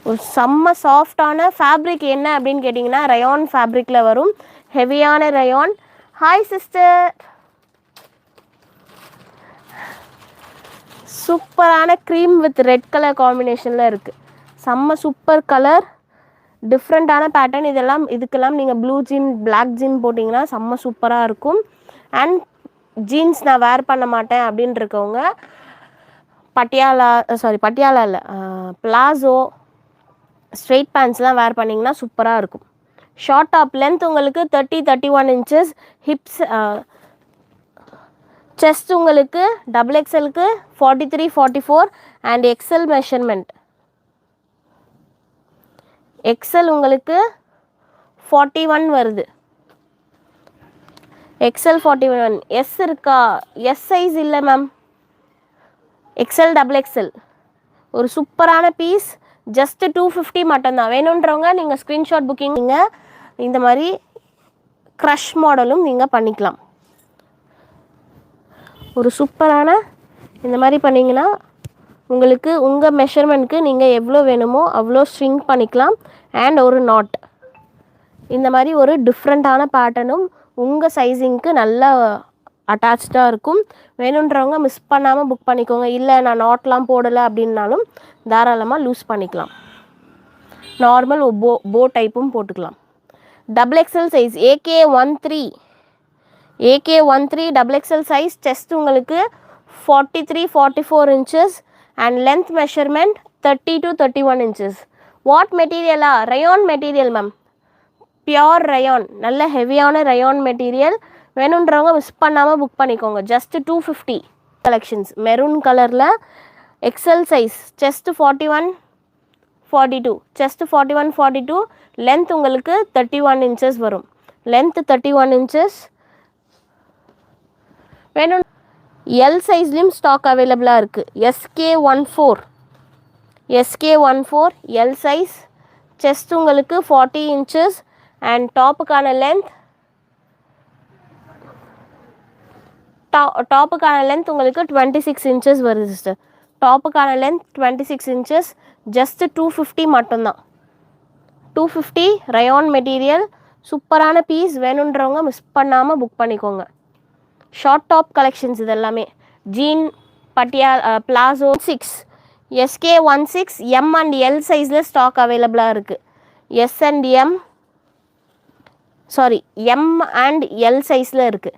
ஒரு செம்ம சாஃப்டான ஃபேப்ரிக் என்ன அப்படின்னு கேட்டிங்கன்னா ரயான் ஃபேப்ரிக்கில் வரும். ஹெவியான ரயான். Hi sister. சூப்பரான க்ரீம் வித் ரெட் கலர் காம்பினேஷனில் இருக்குது. செம்ம சூப்பர் கலர், டிஃப்ரெண்ட்டான பேட்டர்ன். இதுக்கெல்லாம் நீங்கள் ப்ளூ ஜீன் பிளாக் ஜீன் போட்டிங்கன்னா செம்ம சூப்பராக இருக்கும். அண்ட் ஜீன்ஸ் நான் வேர் பண்ண மாட்டேன் அப்படின்னு இருக்கவங்க பட்டியாலா இல்லை, பிளாசோ ஸ்ட்ரெயிட் பேண்ட்ஸ்லாம் வேர் பண்ணிங்கன்னா சூப்பராக இருக்கும். ஷார்ட் டாப் லென்த் உங்களுக்கு 30-31 இன்ச்சஸ். ஹிப்ஸ் செஸ்ட் உங்களுக்கு XXLக்கு 43-44 அண்ட் எக்ஸல் மெஷர்மெண்ட். எக்ஸல் உங்களுக்கு 41 வருது. எக்ஸல் 41. எஸ் இருக்கா? எஸ் சைஸ் இல்லை மேம். XL XXL. ஒரு சூப்பரான பீஸ். ஜஸ்ட் 250 மட்டும்தான். வேணுன்றவங்க நீங்கள் ஸ்க்ரீன்ஷாட் புக்கிங் நீங்கள் இந்த மாதிரி க்ரஷ் மாடலும் நீங்கள் பண்ணிக்கலாம். ஒரு சூப்பரான இந்த மாதிரி பண்ணிங்கன்னா உங்களுக்கு உங்கள் மெஷர்மெண்ட்க்கு நீங்கள் எவ்வளோ வேணுமோ அவ்வளோ ஸ்ட்ரிங் பண்ணிக்கலாம். அண்ட் ஒரு நாட் இந்த மாதிரி ஒரு டிஃப்ரெண்ட்டான பேட்டர்னும் உங்கள் சைஸிங்க்கு நல்லா அட்டாச்சாக இருக்கும். வேணுன்றவங்க மிஸ் பண்ணாமல் புக் பண்ணிக்கோங்க. இல்லை நான் நாட்லாம் போடலை அப்படின்னாலும் தாராளமாக லூஸ் பண்ணிக்கலாம். நார்மல் போ டைப்பும் போட்டுக்கலாம். XXL size AK13 XXL size. Chest உங்களுக்கு 43-44 inches and length measurement 30-31 inches. What மெட்டீரியலா? Rayon material ma'am. Pure rayon, நல்ல ஹெவியான ரயான் மெட்டீரியல். வேணுன்றவங்க மிஸ் பண்ணாமல் புக் பண்ணிக்கோங்க. Just 250 collections. மெரூன் கலரில் XL size. Chest 41-42, chest 41-42. Length உங்களுக்கு 31 இன்ச்சஸ் வரும். Length 31 inches. வேணும் எல் சைஸ்லேயும் ஸ்டாக் அவைலபிளாக இருக்குது. SK14 L size. செஸ்ட் உங்களுக்கு 40 இன்ச்சஸ் அண்ட் டாப்புக்கான லென்த் உங்களுக்கு 26 இன்ச்சஸ் வருது சிஸ்டர். டாப்புக்கான லென்த் 26 இன்ச்சஸ். ஜஸ்ட் 250 மட்டும்தான். 250 ரயான் மெட்டீரியல். சூப்பரான பீஸ். வேணுன்றவங்க மிஸ் பண்ணாமல் புக் பண்ணிக்கோங்க. ஷார்ட் டாப் கலெக்ஷன்ஸ் இது எல்லாமே. Jean palazzo 6 SK16 M and L சைஸில் ஸ்டாக் அவைலபிளாக இருக்குது. எம் அண்ட் எல் சைஸில் இருக்குது.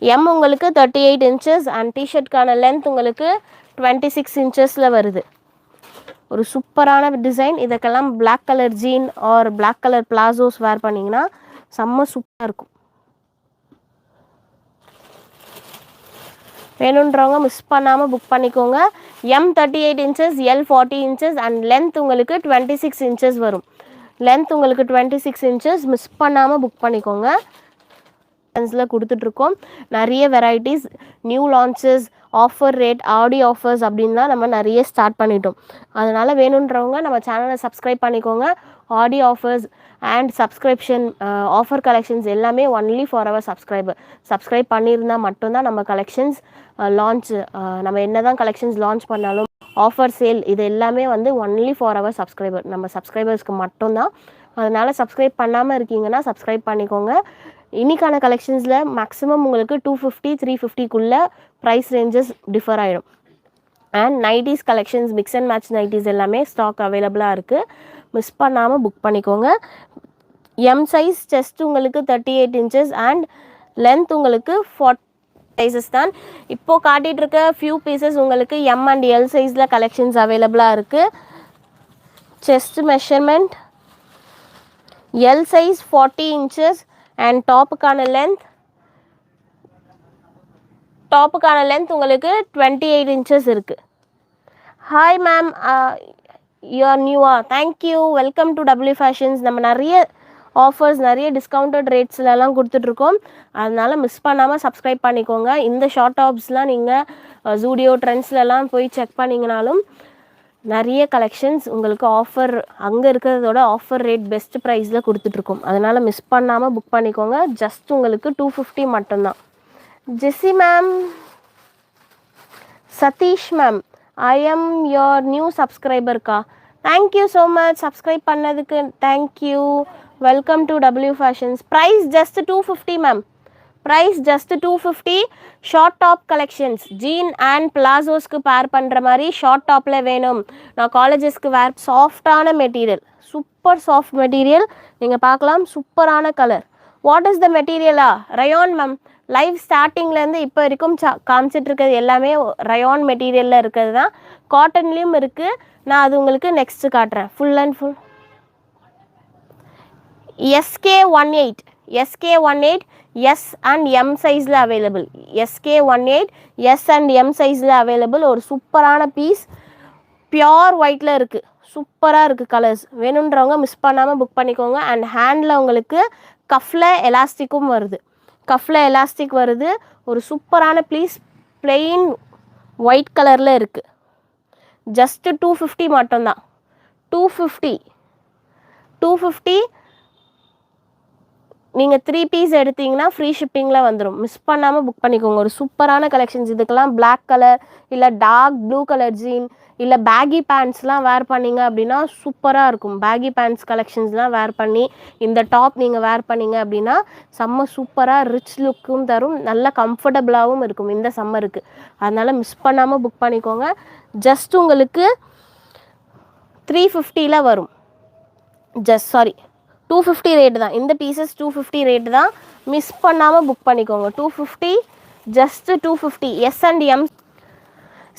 எம் உங்களுக்கு 38 இன்ச்சஸ் அண்ட் டிஷர்ட்கான லென்த் உங்களுக்கு 26 இன்ச்சஸில் வருது. ஒரு சூப்பரான டிசைன். இதுக்கெல்லாம் black colour jean or black colour palazzos wear பண்ணிங்கன்னா செம்ம சூப்பராக இருக்கும். வேணுன்றவங்க மிஸ் பண்ணாமல் புக் பண்ணிக்கோங்க. M 38 inches, L 40 inches and length உங்களுக்கு 26 இன்ச்சஸ் வரும். லென்த் உங்களுக்கு 26 இன்ச்சஸ். மிஸ் பண்ணாமல் புக் பண்ணிக்கோங்க. கொடுத்துட்ருக்கோம் நிறைய varieties, new launches, offer rate, ஆடி ஆஃபர்ஸ் அப்படின்லாம் நம்ம நிறைய ஸ்டார்ட் பண்ணிட்டோம். அதனால் வேணுன்றவங்க நம்ம சேனலை சப்ஸ்கிரைப் பண்ணிக்கோங்க. ஆடி offers and subscription offer collections எல்லாமே ஒன்லி ஃபார் அவர் சப்ஸ்கிரைப் பண்ணியிருந்தால் மட்டும்தான் நம்ம கலெக்ஷன்ஸ் லான்ச், நம்ம என்ன தான் கலெக்ஷன்ஸ் லான்ச் பண்ணாலும் ஆஃபர் சேல் இது எல்லாமே வந்து ஒன்லி ஃபார் அவர் நம்ம சப்ஸ்கிரைபர்ஸ்க்கு மட்டும்தான். அதனால் சப்ஸ்கிரைப் பண்ணாமல் இருக்கீங்கன்னா சப்ஸ்கிரைப் பண்ணிக்கோங்க. இன்றைக்கான கலெக்ஷன்ஸில் மேக்ஸிமம் உங்களுக்கு 250-350க்குள்ளே ப்ரைஸ் ரேஞ்சஸ் டிஃபர் ஆகிடும். And nighties collections, mix and match nighties எல்லாமே ஸ்டாக் அவைலபிளாக இருக்குது. மிஸ் பண்ணாமல் புக் பண்ணிக்கோங்க. M size. செஸ்ட் உங்களுக்கு 38 இன்ச்சஸ் அண்ட் லென்த் உங்களுக்கு 40 சைஸஸ் தான். இப்போது காட்டிகிட்டு இருக்க ஃபியூ பீசஸ் உங்களுக்கு எம் அண்ட் எல் சைஸில் கலெக்ஷன்ஸ் அவைலபிளாக இருக்குது. Chest measurement L size 40 inches and டாப்புக்கான லென்த் உங்களுக்கு 28 இன்ச்சஸ் இருக்குது. ஹாய் மேம், யூஆர் நியூவா? Thank you. Welcome to W fashions. நம்ம நிறைய ஆஃபர்ஸ், நிறைய டிஸ்கவுண்டட் ரேட்ஸ்லலாம் கொடுத்துட்ருக்கோம். அதனால் மிஸ் பண்ணாமல் சப்ஸ்கிரைப் பண்ணிக்கோங்க. இந்த ஷார்ட் டாப்ஸ்லாம் நீங்கள் ஜூடியோ ட்ரெண்ட்ஸ்லலாம் போய் செக் பண்ணிங்கனாலும் நிறைய கலெக்ஷன்ஸ் உங்களுக்கு ஆஃபர், அங்கே இருக்கிறதோட ஆஃபர் ரேட் பெஸ்ட் ப்ரைஸில் கொடுத்துட்ருக்கோம். அதனால் மிஸ் பண்ணாமல் புக் பண்ணிக்கோங்க. ஜஸ்ட் உங்களுக்கு 250 மட்டும்தான். Jessie ma'am, Satish ma'am, I am your new சப்ஸ்கிரைபர்க்கா. தேங்க்யூ ஸோ மச் சப்ஸ்கிரைப் பண்ணதுக்கு. Thank you. Welcome to W fashions. Price just 250 ma'am. Price just 250. Short top collections, jean and பிளாசோஸ்க்கு பேர் பண்ணுற மாதிரி ஷார்ட் டாப்பில் வேணும். நான் காலேஜஸ்க்கு வேர். சாஃப்டான மெட்டீரியல், சூப்பர் சாஃப்ட் மெட்டீரியல். நீங்கள் பார்க்கலாம், சூப்பரான கலர். வாட் இஸ் த மெட்டீரியலா? Rayon ma'am. லைவ் ஸ்டார்டிங்லேருந்து இப்போ வரைக்கும் காமிச்சிட்டு இருக்கிறது எல்லாமே ரயான் மெட்டீரியலில் இருக்கிறது தான். காட்டன்லேயும் இருக்குது. நான் அது உங்களுக்கு நெக்ஸ்ட்டு காட்டுறேன். Full and full SK18. SK18 S and M சைஸில் available. SK18 S and M சைஸில் அவைலபிள். ஒரு சூப்பரான பீஸ், பியோர் ஒயிட்டில் இருக்குது. சூப்பராக இருக்குது கலர்ஸ். வேணுன்றவங்க மிஸ் பண்ணாமல் புக் பண்ணிக்கோங்க. அண்ட் ஹேண்டில் உங்களுக்கு கஃப்பில் எலாஸ்டிக்கும் வருது. கஃப்பில் எலாஸ்டிக் வருது. ஒரு சூப்பரான பீஸ், பிளெயின் ஒயிட் கலரில் இருக்குது. ஜஸ்ட்டு 250 மட்டும்தான். 250 நீங்கள் 3 பீஸ் எடுத்தீங்கன்னா ஃப்ரீ ஷிப்பிங்கில் வந்துடும். மிஸ் பண்ணாமல் புக் பண்ணிக்கோங்க. ஒரு சூப்பரான கலெக்ஷன்ஸ். இதுக்கெல்லாம் பிளாக் கலர் இல்லை டார்க் ப்ளூ கலர் ஜீன் இல்லை பேகி பேண்ட்ஸ்லாம் வேர் பண்ணிங்க அப்படின்னா சூப்பராக இருக்கும். பேகி பேண்ட்ஸ் கலெக்ஷன்ஸ்லாம் வேர் பண்ணி இந்த டாப் நீங்கள் வேர் பண்ணிங்க அப்படின்னா செம்ம சூப்பராக ரிச் லுக்கும் தரும், நல்ல கம்ஃபர்டபுளாகவும் இருக்கும் இந்த சம்மருக்கு. அதனால் மிஸ் பண்ணாமல் புக் பண்ணிக்கோங்க. ஜஸ்ட் உங்களுக்கு 350 வரும். 250 ரேட்டு தான். இந்த பீசஸ் 250 ரேட்டு தான். மிஸ் பண்ணாமல் புக் பண்ணிக்கோங்க. 250, just 250. S and M.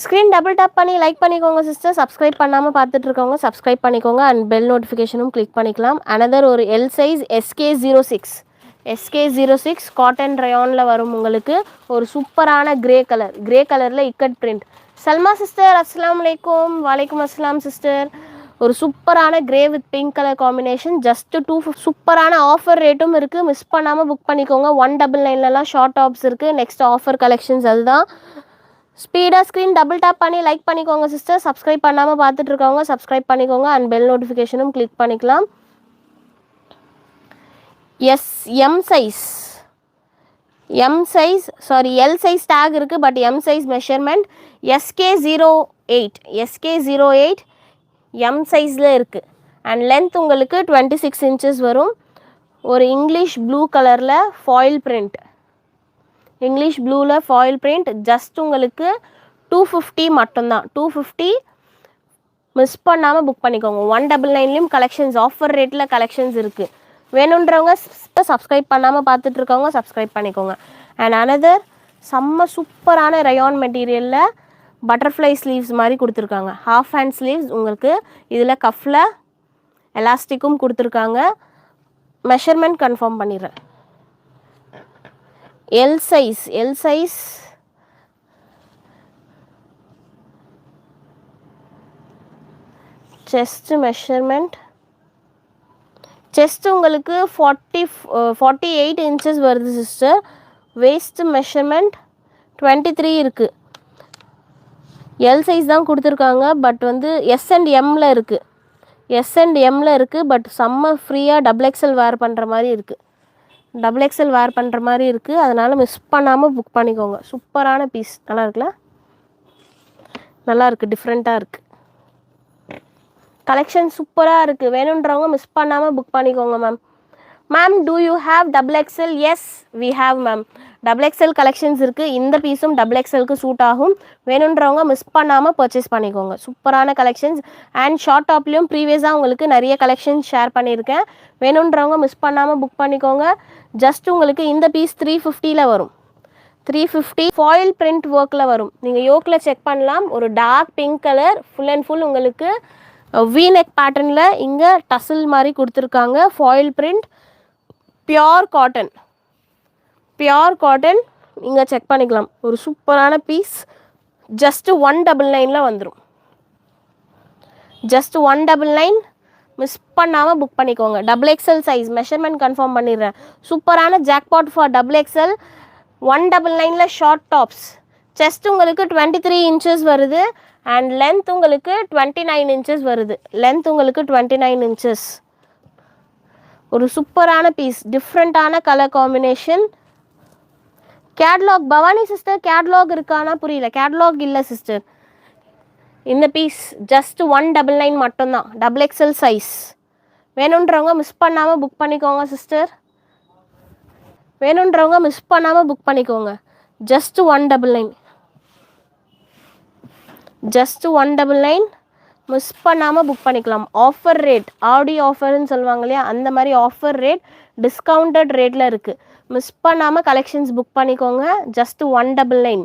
Screen double tap பண்ணி லைக் பண்ணிக்கோங்க சிஸ்டர். சப்ஸ்கிரைப் பண்ணாமல் பார்த்துட்ருக்கவங்க சப்ஸ்கிரைப் பண்ணிக்கோங்க. அண்ட் பெல் நோட்டிஃபிகேஷனும் கிளிக் பண்ணிக்கலாம். அனதர் ஒரு எல் சைஸ் SK06 காட்டன் ரயானில் வரும் உங்களுக்கு. ஒரு சூப்பரான கிரே கலரில் இக்கட் பிரிண்ட். சல்மா சிஸ்டர் அஸ்ஸலாமு அலைக்கும். வலைக்கும் அஸ்ஸலாம் சிஸ்டர். ஒரு சூப்பரான grey with pink colour combination. Just 250. சூப்பரான ஆஃபர் ரேட்டும் இருக்குது. மிஸ் பண்ணாமல் புக் பண்ணிக்கோங்க. 199 ஷார்ட் டாப்ஸ் இருக்குது. நெக்ஸ்ட் ஆஃபர் கலெக்ஷன்ஸ் அதுதான். ஸ்பீடாக ஸ்க்ரீன் டபுள் டேப் பண்ணி லைக் பண்ணிக்கோங்க சிஸ்டர். சப்ஸ்கிரைப் பண்ணாமல் பார்த்துட்டு இருக்கவங்க சப்ஸ்கிரைப் பண்ணிக்கோங்க. அண்ட் பெல் நோட்டிஃபிகேஷனும் கிளிக் பண்ணிக்கலாம். எல் சைஸ் டேக் இருக்குது. But M size measurement. SK08 M சைஸில் இருக்குது. அண்ட் லென்த் உங்களுக்கு 26 inches வரும். ஒரு இங்கிலீஷ் ப்ளூ கலரில் ஃபாயில் பிரிண்ட். ஜஸ்ட் உங்களுக்கு 250 மட்டும்தான். 250. மிஸ் பண்ணாமல் புக் பண்ணிக்கோங்க. 199 கலெக்ஷன்ஸ், ஆஃபர் ரேட்டில் கலெக்ஷன்ஸ் இருக்குது. வேணுன்றவங்க சப்ஸ்கிரைப் பண்ணாமல் பார்த்துட்ருக்கவங்க சப்ஸ்கிரைப் பண்ணிக்கோங்க. அண்ட் அனதர் செம்ம சூப்பரான ரயான் மெட்டீரியலில் பட்டர்ஃப்ளை ஸ்லீவ்ஸ் மாதிரி கொடுத்துருக்காங்க. ஹாஃப் ஹேண்ட் ஸ்லீவ்ஸ் உங்களுக்கு. இதில் கஃப்பில் எலாஸ்டிக்கும் கொடுத்துருக்காங்க. மெஷர்மெண்ட் கன்ஃபார்ம் பண்ணிடுறேன். L size chest measurement. Chest உங்களுக்கு 48 inches வருது சிஸ்டர். வேஸ்ட் மெஷர்மெண்ட் 23 இருக்குது. எல் சைஸ் தான் கொடுத்துருக்காங்க. பட் வந்து எஸ் அண்ட் எம்மில் இருக்குது. பட் செம்ம ஃப்ரீயாக டபுள் எக்ஸல் வேர் பண்ணுற மாதிரி இருக்குது. அதனால் மிஸ் பண்ணாமல் புக் பண்ணிக்கோங்க. சூப்பரான பீஸ். நல்லா இருக்குல்ல? நல்லா இருக்குது, டிஃப்ரெண்ட்டாக இருக்குது. கலெக்ஷன் சூப்பராக இருக்குது. வேணுன்றவங்க மிஸ் பண்ணாமல் புக் பண்ணிக்கோங்க ma'am. Do you have double XL? Yes we have ma'am. Double XL collections இருக்குது. இந்த பீஸும் டபுள் எக்ஸலுக்கு சூட் ஆகும். வேணுன்றவங்க மிஸ் பண்ணாமல் பர்ச்சேஸ் பண்ணிக்கோங்க. சூப்பரான கலெக்ஷன்ஸ். அண்ட் ஷார்ட் டாப்லேயும் ப்ரீவியஸாக உங்களுக்கு நிறைய கலெக்ஷன்ஸ் ஷேர் பண்ணியிருக்கேன். வேணுன்றவங்க மிஸ் பண்ணாமல் புக் பண்ணிக்கோங்க. ஜஸ்ட் உங்களுக்கு இந்த பீஸ் 350 வரும். 350 ஃபாயில் பிரிண்ட் ஒர்க்கில் வரும். நீங்கள் யோக்கில் செக் பண்ணலாம். ஒரு dark pink colour full and full உங்களுக்கு V-neck பேட்டர்னில் இங்கே டசில் மாதிரி கொடுத்துருக்காங்க. Foil print, pure cotton. இங்கே செக் பண்ணிக்கலாம். ஒரு சூப்பரான பீஸ். ஜஸ்ட்டு 199 வந்துடும். ஜஸ்ட் 199. மிஸ் பண்ணாமல் புக் பண்ணிக்கோங்க. Double XL size measurement confirm பண்ணிடுறேன். சூப்பரான jackpot for double XL. 199 short tops. Chest உங்களுக்கு 23 inches வருது. அண்ட் லென்த் உங்களுக்கு 29 inches வருது. ஒரு சூப்பரான பீஸ். டிஃப்ரெண்ட்டான colour combination. Catalogue Bhavani sister catalogue இருக்கானா புரியல. கேட்லாக் இல்லை சிஸ்டர். இந்த பீஸ் ஜஸ்ட் 199 மட்டும்தான், XXL சைஸ். வேணுன்றவங்க மிஸ் பண்ணாமல் புக் பண்ணிக்கோங்க சிஸ்டர். வேணுன்றவங்க மிஸ் பண்ணாமல் புக் பண்ணிக்கோங்க. Just 199, just 199. மிஸ் பண்ணாமல் புக் பண்ணிக்கலாம். ஆஃபர் ரேட், ஆடி ஆஃபர்னு சொல்லுவாங்க இல்லையா, அந்த மாதிரி ஆஃபர் ரேட் டிஸ்கவுண்டட் ரேட்டில் இருக்குது. மிஸ் பண்ணாமல் கலெக்ஷன்ஸ் புக் பண்ணிக்கோங்க. ஜஸ்ட் 199.